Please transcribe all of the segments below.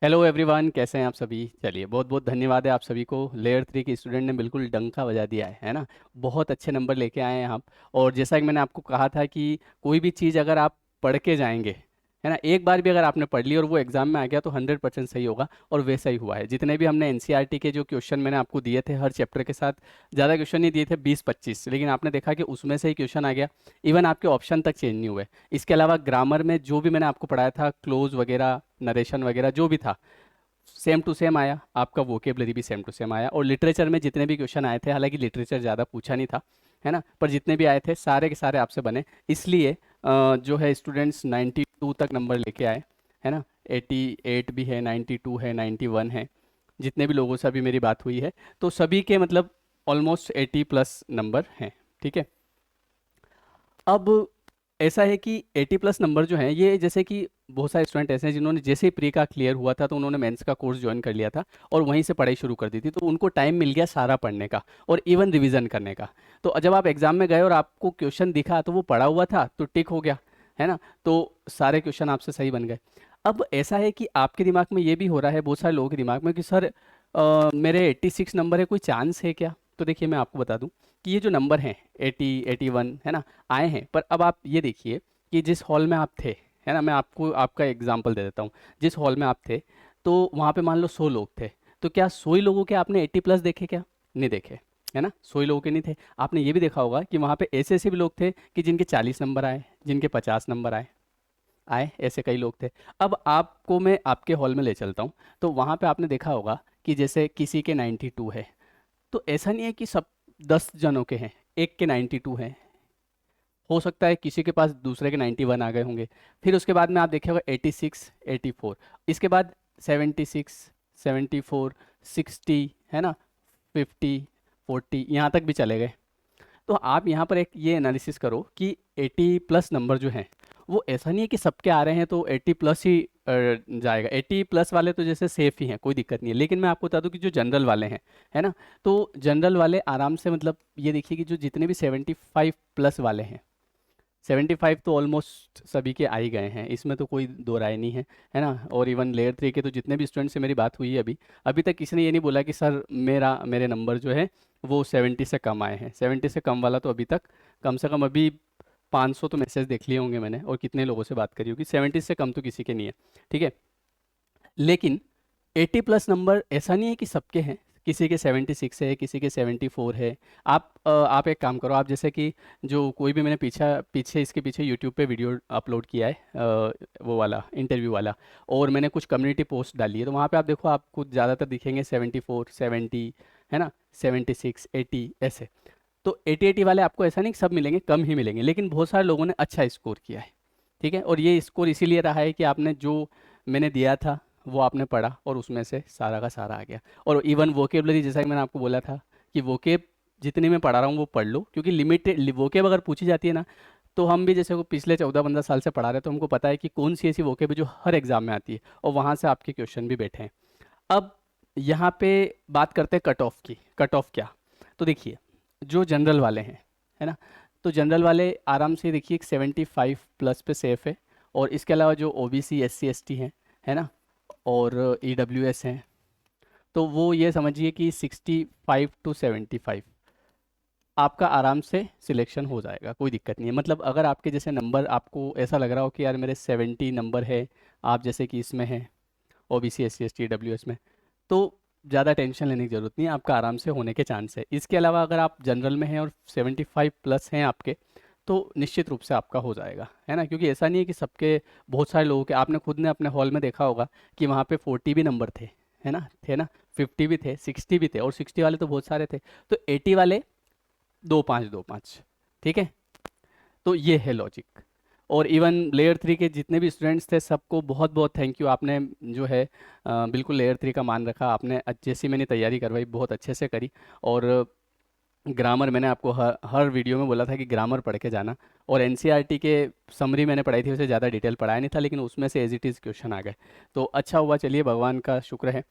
Hello everyone, कैसे हैं आप सभी। चलिए, बहुत बहुत धन्यवाद है आप सभी को। लेयर 3 के स्टूडेंट ने बिल्कुल डंका बजा दिया है ना। बहुत अच्छे नंबर लेके आए हैं आप। और जैसा कि मैंने आपको कहा था कि कोई भी चीज़ अगर आप पढ़ के जाएंगे, है ना, एक बार भी अगर आपने पढ़ ली और वो एग्जाम में आ गया तो 100% सही होगा। और वैसा ही हुआ है। जितने भी हमने एनसीईआरटी के जो क्वेश्चन मैंने आपको दिए थे हर चैप्टर के साथ, ज़्यादा क्वेश्चन नहीं दिए थे, 20-25, लेकिन आपने देखा कि उसमें से ही क्वेश्चन आ गया। इवन आपके ऑप्शन तक चेंज नहीं हुए। इसके अलावा ग्रामर में जो भी मैंने आपको पढ़ाया था, क्लोज वगैरह, नरेशन वगैरह जो भी था, सेम टू सेम आया। आपका वोकेबलरी भी सेम टू सेम आया। और लिटरेचर में जितने भी क्वेश्चन आए थे, हालांकि लिटरेचर ज़्यादा पूछा नहीं था, है ना, पर जितने भी आए थे सारे के सारे आपसे बने। इसलिए जो है स्टूडेंट्स 92 तक नंबर लेके आए, है ना। 88 भी है, 92 है, 91 है। जितने भी लोगों से अभी मेरी बात हुई है, तो सभी के मतलब ऑलमोस्ट 80+ नंबर हैं। ठीक है। अब ऐसा है कि 80+ नंबर जो हैं, ये जैसे कि बहुत सारे स्टूडेंट ऐसे हैं जिन्होंने जैसे ही प्री का क्लियर हुआ था तो उन्होंने मेंस का कोर्स ज्वाइन कर लिया था और वहीं से पढ़ाई शुरू कर दी थी, तो उनको टाइम मिल गया सारा पढ़ने का और इवन रिवीजन करने का। तो जब आप एग्जाम में गए और आपको क्वेश्चन दिखा तो वो पढ़ा हुआ था तो टिक हो गया, है ना। तो सारे क्वेश्चन आपसे सही बन गए। अब ऐसा है कि आपके दिमाग में ये भी हो रहा है, बहुत सारे लोगों के दिमाग में, कि सर मेरे 86 नंबर है, कोई चांस है क्या। तो देखिए, मैं आपको बता दूं कि ये जो नंबर हैं 80, 81, है ना, आए हैं। पर अब आप ये देखिए कि जिस हॉल में आप थे, है ना, मैं आपको आपका एग्जांपल दे देता हूँ। जिस हॉल में आप थे, तो वहाँ पे मान लो 100 लोग थे। तो क्या 100 ही लोगों के आपने 80+ देखे क्या? नहीं देखे, है ना। 100 ही लोगों के नहीं थे। आपने ये भी देखा होगा कि वहाँ पे ऐसे ऐसे भी लोग थे कि जिनके 40 नंबर आए, जिनके 50 नंबर आए, आए ऐसे कई लोग थे। अब आपको मैं आपके हॉल में ले चलता हूँ। तो वहाँ पे आपने देखा होगा कि जैसे किसी के 92 है। तो ऐसा नहीं है कि सब 10 जनों के हैं, एक के 92 हैं। हो सकता है किसी के पास दूसरे के 91 आ गए होंगे। फिर उसके बाद में आप देखे होगा 86, 84, इसके बाद 76, 74, 60, है ना, 50, 40, यहाँ तक भी चले गए। तो आप यहाँ पर एक ये एनालिसिस करो कि 80+ नंबर जो हैं, वो ऐसा नहीं है कि सबके आ रहे हैं तो 80+ ही जाएगा। 80+ वाले तो जैसे सेफ ही हैं, कोई दिक्कत नहीं है। लेकिन मैं आपको बता दूं कि जो जनरल वाले हैं, है ना, तो जनरल वाले आराम से, मतलब ये देखिए कि जो जितने भी 75+ वाले हैं, 75 तो ऑलमोस्ट सभी के आ ही गए हैं, इसमें तो कोई दो राय नहीं है ना। और इवन लेयर 3 के तो जितने भी स्टूडेंट से मेरी बात हुई है अभी, अभी तक किसी ने ये नहीं बोला कि सर मेरे नंबर जो है वो 70 से कम आए हैं। 70 से कम वाला तो अभी तक, कम से कम अभी 500 तो मैसेज देख लिए होंगे मैंने, और कितने लोगों से बात करी होगी, 70 से कम तो किसी के नहीं है। ठीक है। लेकिन 80+ नंबर ऐसा नहीं है कि सबके हैं। किसी के 76 है, किसी के 74 है। आप एक काम करो, आप जैसे कि जो कोई भी मैंने पीछे इसके पीछे यूट्यूब पे वीडियो अपलोड किया है, वो वाला इंटरव्यू वाला, और मैंने कुछ कम्युनिटी पोस्ट डाली है, तो वहाँ पे आप देखो, आपको ज़्यादातर दिखेंगे 74, 70, है ना, 76, 80 ऐसे। तो 80 वाले आपको ऐसा नहीं कि सब मिलेंगे, कम ही मिलेंगे, लेकिन बहुत सारे लोगों ने अच्छा स्कोर किया है। ठीक है। और ये स्कोर इसीलिए रहा है कि आपने जो मैंने दिया था वो आपने पढ़ा और उसमें से सारा का सारा आ गया। और इवन वोकेबलरी, जैसा कि मैंने आपको बोला था कि वोकेब जितनी मैं पढ़ा रहा हूँ वो पढ़ लो, क्योंकि लिमिटेड वोकेब अगर पूछी जाती है ना, तो हम भी जैसे वो पिछले 14-15 साल से पढ़ा रहे हैं, तो हमको पता है कि कौन सी ऐसी वोकेब है जो हर एग्जाम में आती है और वहाँ से आपके क्वेश्चन भी बैठे हैं। अब यहाँ पे बात करते हैं कट ऑफ की। कट ऑफ क्या? तो देखिए, जो जनरल वाले हैं, है ना, तो जनरल वाले आराम से देखिए 75+ पे सेफ है। और इसके अलावा जो ओबीसी, एससी, एसटी हैं, है ना, और ईडब्ल्यूएस हैं, तो वो ये समझिए कि 65 to 75 आपका आराम से सिलेक्शन हो जाएगा, कोई दिक्कत नहीं है। मतलब अगर आपके जैसे नंबर, आपको ऐसा लग रहा हो कि यार मेरे 70 नंबर है, आप जैसे कि इसमें हैं, ओबीसी, एससी, एसटी, ईडब्ल्यूएस में, तो ज़्यादा टेंशन लेने की ज़रूरत नहीं है, आपका आराम से होने के चांस है। इसके अलावा अगर आप जनरल में हैं और 75+ हैं आपके, तो निश्चित रूप से आपका हो जाएगा, है ना। क्योंकि ऐसा नहीं है कि सबके, बहुत सारे लोगों के, आपने खुद ने अपने हॉल में देखा होगा कि वहाँ पे 40 भी नंबर थे, है ना, 50 भी थे, 60 भी थे, और 60 वाले तो बहुत सारे थे। तो 80 वाले 2-5, 2-5, ठीक है। तो ये है लॉजिक। और इवन लेयर 3 के जितने भी स्टूडेंट्स थे, सबको बहुत बहुत थैंक यू। आपने जो है बिल्कुल लेयर 3 का मान रखा आपने। जैसी मैंने तैयारी करवाई बहुत अच्छे से करी। और ग्रामर मैंने आपको हर वीडियो में बोला था कि ग्रामर पढ़ के जाना। और एनसीईआरटी के समरी मैंने पढ़ाई थी, उसे ज़्यादा डिटेल पढ़ाया नहीं था, लेकिन उसमें से एज इट इज़ क्वेश्चन आ गए। तो अच्छा हुआ, चलिए भगवान का शुक्र है।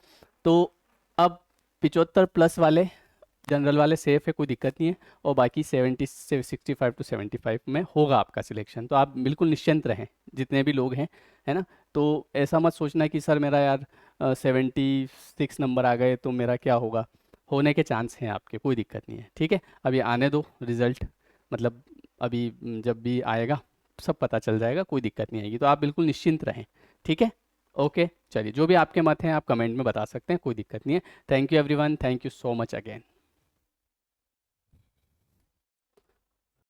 तो अब 75+ वाले जनरल वाले सेफ है, कोई दिक्कत नहीं है। और बाकी 70 से 65 to 75 में होगा आपका सिलेक्शन, तो आप बिल्कुल निश्चिंत रहें, जितने भी लोग हैं, है ना। तो ऐसा मत सोचना कि सर मेरा यार 76 नंबर आ गए तो मेरा क्या होगा। होने के चांस हैं आपके, कोई दिक्कत नहीं है, ठीक है। अभी आने दो रिजल्ट, मतलब अभी जब भी आएगा सब पता चल जाएगा, कोई दिक्कत नहीं आएगी, तो आप बिल्कुल निश्चिंत रहें, ठीक है। ओके, चलिए जो भी आपके मत हैं आप कमेंट में बता सकते हैं, कोई दिक्कत नहीं है। Thank you everyone, thank you so much again.